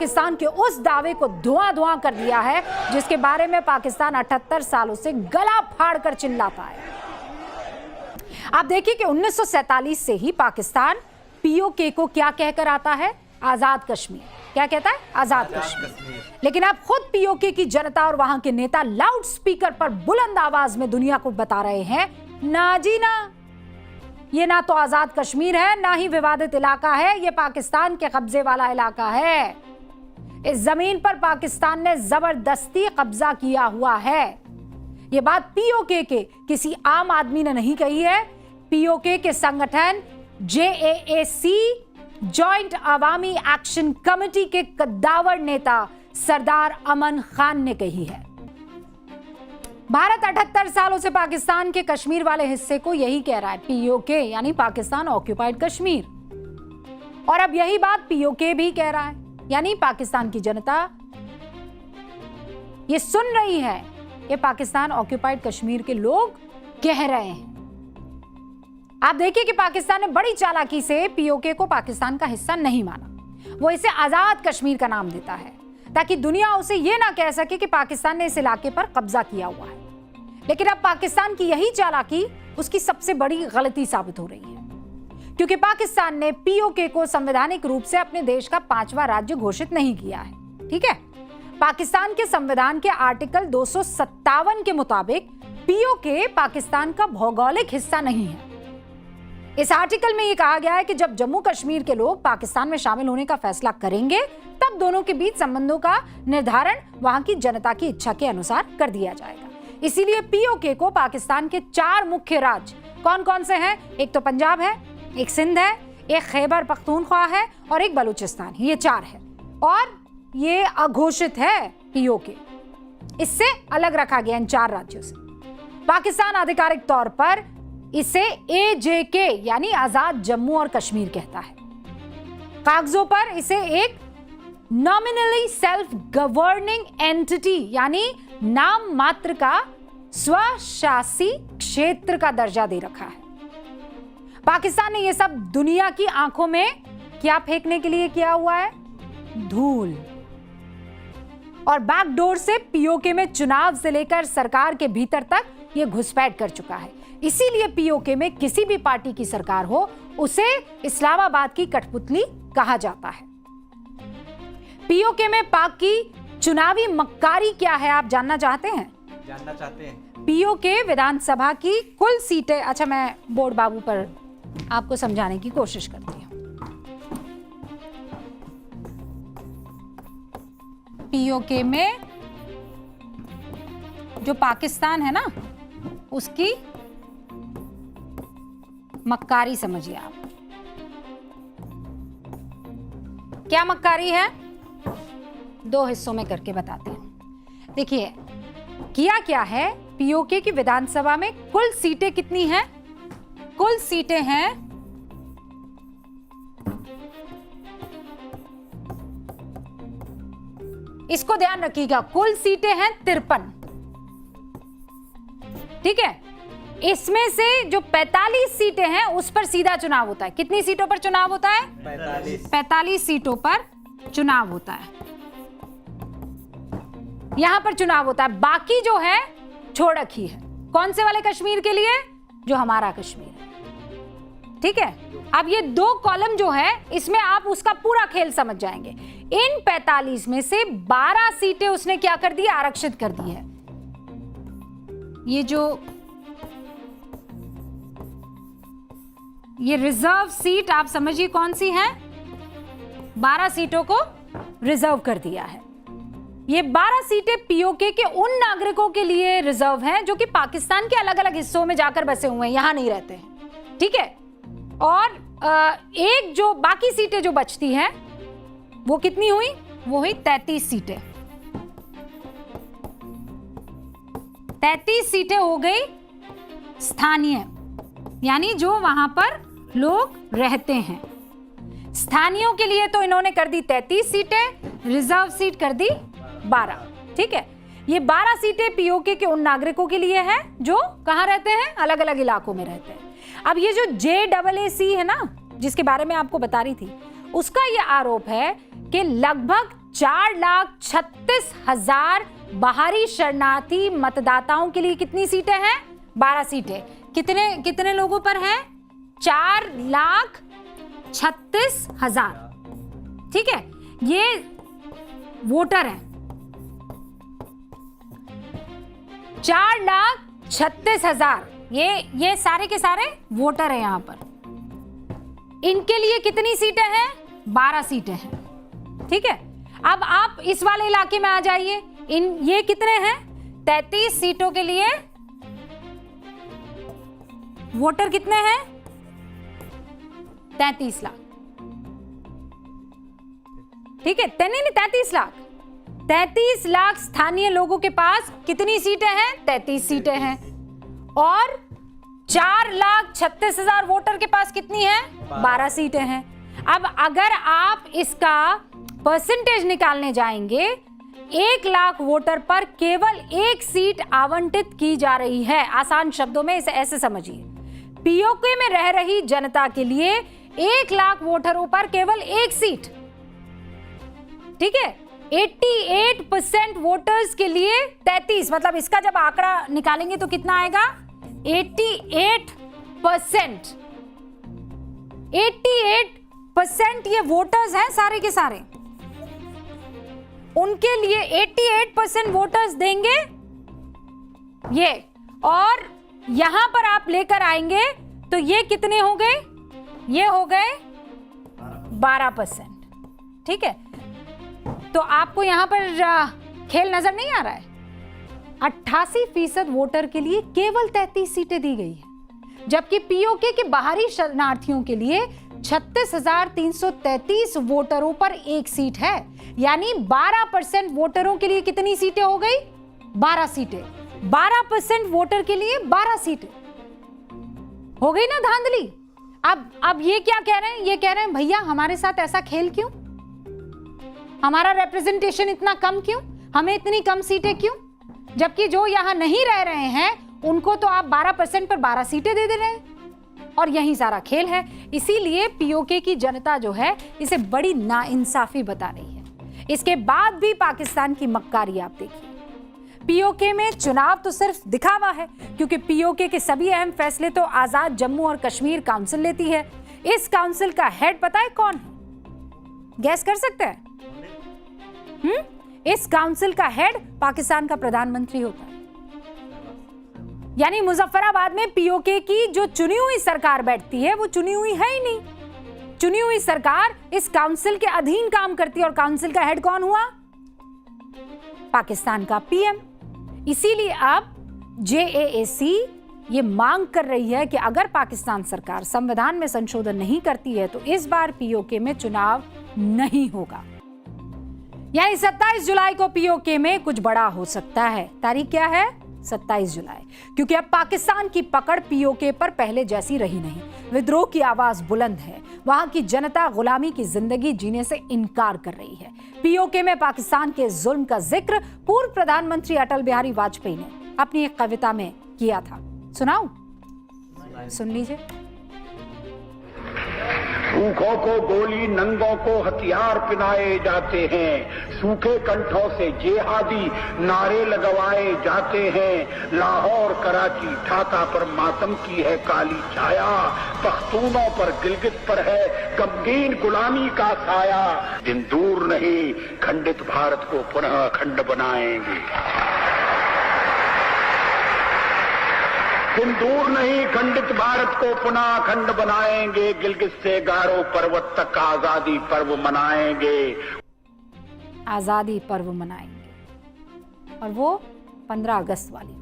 पाकिस्तान के उस दावे को धुआं कर दिया है जिसके बारे में पाकिस्तान 78 सालों से गला फाड़कर चिल्लाता है। आप देखिए कि 1947 से ही पाकिस्तान पीओके को क्या कहकर आता है, आजाद कश्मीर। क्या कहता है? आजाद कश्मीर। लेकिन अब खुद पीओके की जनता और वहां के नेता लाउड स्पीकर पर बुलंद आवाज में दुनिया को बता रहे हैं, ना जी ना, ये ना तो आजाद कश्मीर है, ना ही विवादित इलाका है, ये पाकिस्तान के कब्जे वाला इलाका है। इस जमीन पर पाकिस्तान ने जबरदस्ती कब्जा किया हुआ है। ये बात पीओके के किसी आम आदमी ने नहीं कही है। पीओके के संगठन JAAC जॉइंट अवामी एक्शन कमेटी के कद्दावर नेता सरदार अमन खान ने कही है। भारत 78 सालों से पाकिस्तान के कश्मीर वाले हिस्से को यही कह रहा है, पीओके यानी पाकिस्तान ऑक्यूपाइड कश्मीर। और अब यही बात पीओके भी कह रहा है, यानी पाकिस्तान की जनता ये सुन रही है कि पाकिस्तान ऑक्यूपाइड कश्मीर के लोग कह रहे हैं। आप देखिए कि पाकिस्तान ने बड़ी चालाकी से पीओके को पाकिस्तान का हिस्सा नहीं माना। वो इसे आजाद कश्मीर का नाम देता है ताकि दुनिया उसे यह ना कह सके कि पाकिस्तान ने इस इलाके पर कब्जा किया हुआ है। लेकिन अब पाकिस्तान की यही चालाकी उसकी सबसे बड़ी गलती साबित हो रही है, क्योंकि पाकिस्तान ने पीओके को संवैधानिक रूप से अपने देश का 5वां राज्य घोषित नहीं किया है। ठीक है, पाकिस्तान के संविधान के आर्टिकल 257 के मुताबिक पीओके पाकिस्तान का भौगोलिक हिस्सा नहीं है। इस आर्टिकल में यह कहा गया है कि जब जम्मू कश्मीर के लोग पाकिस्तान में शामिल होने का फैसला करेंगे तब दोनों के बीच संबंधों का निर्धारण वहां की जनता की इच्छा के अनुसार कर दिया जाएगा। इसीलिए पीओके को पाकिस्तान के 4 मुख्य राज्य कौन कौन से हैं? एक तो पंजाब है, एक सिंध है, एक खैबर पख्तूनख्वा है और एक बलूचिस्तान है। ये 4 है और ये अघोषित है पीओके। इससे अलग रखा गया इन 4 राज्यों से। पाकिस्तान आधिकारिक तौर पर इसे AJK यानी आजाद जम्मू और कश्मीर कहता है। कागजों पर इसे एक नॉमिनली सेल्फ गवर्निंग एंटिटी यानी नाम मात्र का स्वशासी क्षेत्र का दर्जा दे रखा है। पाकिस्तान ने यह सब दुनिया की आंखों में क्या फेंकने के लिए किया हुआ है? धूल। और बैकडोर से पीओके में चुनाव से लेकर सरकार के भीतर तक यह घुसपैठ कर चुका है। इसीलिए पीओके में किसी भी पार्टी की सरकार हो उसे इस्लामाबाद की कठपुतली कहा जाता है। पीओके में पाक की चुनावी मक्कारी क्या है, आप जानना चाहते हैं? जानना चाहते हैं। पीओके विधानसभा की कुल सीटें, अच्छा मैं बोर्ड बाबू पर आपको समझाने की कोशिश करती हूं। पीओके में जो पाकिस्तान है ना उसकी मक्कारी समझिए आप। क्या मक्कारी है? 2 हिस्सों में करके बताते हैं। देखिए किया क्या है, पीओके की विधानसभा में कुल सीटें कितनी हैं? कुल सीटें हैं इसको ध्यान रखिएगा, कुल सीटें हैं 53। ठीक है, इसमें से जो 45 सीटें हैं उस पर सीधा चुनाव होता है। कितनी सीटों पर चुनाव होता है? 45 सीटों पर चुनाव होता है। यहां पर चुनाव होता है। बाकी जो है छोड़ रखी है। कौन से वाले कश्मीर के लिए? जो हमारा कश्मीर है। ठीक है, अब ये 2 कॉलम जो है इसमें आप उसका पूरा खेल समझ जाएंगे। इन 45 में से 12 सीटें उसने क्या कर दी? आरक्षित कर दी है। ये जो ये रिजर्व सीट आप समझिए कौन सी है? 12 सीटों को रिजर्व कर दिया है। ये 12 सीटें पीओके के उन नागरिकों के लिए रिजर्व हैं जो कि पाकिस्तान के अलग अलग हिस्सों में जाकर बसे हुए हैं, यहां नहीं रहते हैं। ठीक है, और एक जो बाकी सीटें जो बचती हैं वो कितनी हुई? वो हुई 33 सीटें। 33 सीटें हो गई स्थानीय, यानी जो वहां पर लोग रहते हैं। स्थानीयों के लिए तो इन्होंने कर दी 33 सीटें, रिजर्व सीट कर दी 12। ठीक है, ये 12 सीटें पीओके के उन नागरिकों के लिए हैं जो कहां रहते हैं? अलग अलग इलाकों में रहते हैं। अब ये जो JAAC है ना, जिसके बारे में आपको बता रही थी, उसका ये आरोप है कि लगभग 4,36,000 बाहरी शरणार्थी मतदाताओं के लिए कितनी सीटें हैं? 12 सीटें। कितने लोगों पर है? 4,36,000। ठीक है, ये वोटर हैं। 4,36,000 ये सारे के सारे वोटर हैं यहां पर। इनके लिए कितनी सीटें हैं? 12 सीटें हैं। ठीक है, अब आप इस वाले इलाके में आ जाइए। ये कितने हैं? 33 सीटों के लिए वोटर कितने हैं? 33 लाख। ठीक है, नहीं 33 लाख। 33 लाख स्थानीय लोगों के पास कितनी सीटें हैं? 33 सीटें हैं। और 4,36,000 वोटर के पास कितनी है? 12 सीटें हैं। अब अगर आप इसका परसेंटेज निकालने जाएंगे, 1 लाख वोटर पर केवल 1 सीट आवंटित की जा रही है। आसान शब्दों में इसे ऐसे समझिए, पीओके में रह रही जनता के लिए 1 लाख वोटरों पर केवल 1 सीट। ठीक है, 88% वोटर्स के लिए 33, मतलब इसका जब आंकड़ा निकालेंगे तो कितना आएगा? 88%। 88% ये वोटर्स हैं सारे के सारे। उनके लिए 88% वोटर्स देंगे ये, और यहां पर आप लेकर आएंगे तो ये कितने हो गए? ये हो गए 12%। ठीक है, तो आपको यहां पर खेल नजर नहीं आ रहा है? 88% वोटर के लिए केवल 33 सीटें दी गई है, जबकि पीओके के बाहरी शरणार्थियों के लिए 36,333 वोटरों पर 1 सीट है। यानी 12% वोटरों के लिए कितनी सीटें हो गई? 12 सीटें। 12% वोटर के लिए 12 सीटें हो गई ना धांधली। अब ये क्या कह रहे हैं? ये कह रहे हैं भैया हमारे साथ ऐसा खेल क्यों? हमारा रिप्रेजेंटेशन इतना कम क्यों? हमें इतनी कम सीटें क्यों? जबकि जो यहां नहीं रह रहे हैं उनको तो आप 12% पर 12 सीटें दे रहे हैं, और यही सारा खेल है। इसीलिए पीओके की जनता जो है इसे बड़ी नाइंसाफी बता रही है। इसके बाद भी पाकिस्तान की मक्कारी आप देखिए। पीओके में चुनाव तो सिर्फ दिखावा है, क्योंकि पीओके के सभी अहम फैसले तो आजाद जम्मू और कश्मीर काउंसिल लेती है। इस काउंसिल का हेड पता है कौन है? गैस कर सकते हैं? इस काउंसिल का हेड पाकिस्तान का प्रधानमंत्री होता है। यानी मुजफ्फराबाद में पीओके की जो चुनी हुई सरकार बैठती है वो चुनी हुई है ही नहीं। चुनी हुई सरकार इस काउंसिल के अधीन काम करती है, और काउंसिल का हेड कौन हुआ? पाकिस्तान का पीएम। इसीलिए अब जेएएसी ये मांग कर रही है कि अगर पाकिस्तान सरकार संविधान में संशोधन नहीं करती है तो इस बार पीओके में चुनाव नहीं होगा। यानी 27 जुलाई को पीओके में कुछ बड़ा हो सकता है। तारीख क्या है? 27 जुलाई। क्योंकि अब पाकिस्तान की पकड़ पीओके पर पहले जैसी रही नहीं। विद्रोह की आवाज बुलंद है। वहां की जनता गुलामी की जिंदगी जीने से इनकार कर रही है। पीओके में पाकिस्तान के जुल्म का जिक्र पूर्व प्रधानमंत्री अटल बिहारी वाजपेयी ने अपनी एक कविता में किया था। सुनाऊं? सुन लीजिए। भूखों को गोली, नंगों को हथियार पिनाए जाते हैं, सूखे कंठों से जिहादी नारे लगवाए जाते हैं। लाहौर, कराची, ढाका पर मातम की है काली छाया, पख्तूनों पर, गिलगित पर है गमगीन गुलामी का साया। दिन दूर नहीं खंडित भारत को पुनः अखंड बनाएंगे। दिन दूर नहीं खंडित भारत को पुनः अखंड बनाएंगे। गिलगित से गारो पर्वत तक आजादी पर्व मनाएंगे। आजादी पर्व मनाएंगे, और वो 15 अगस्त वाली।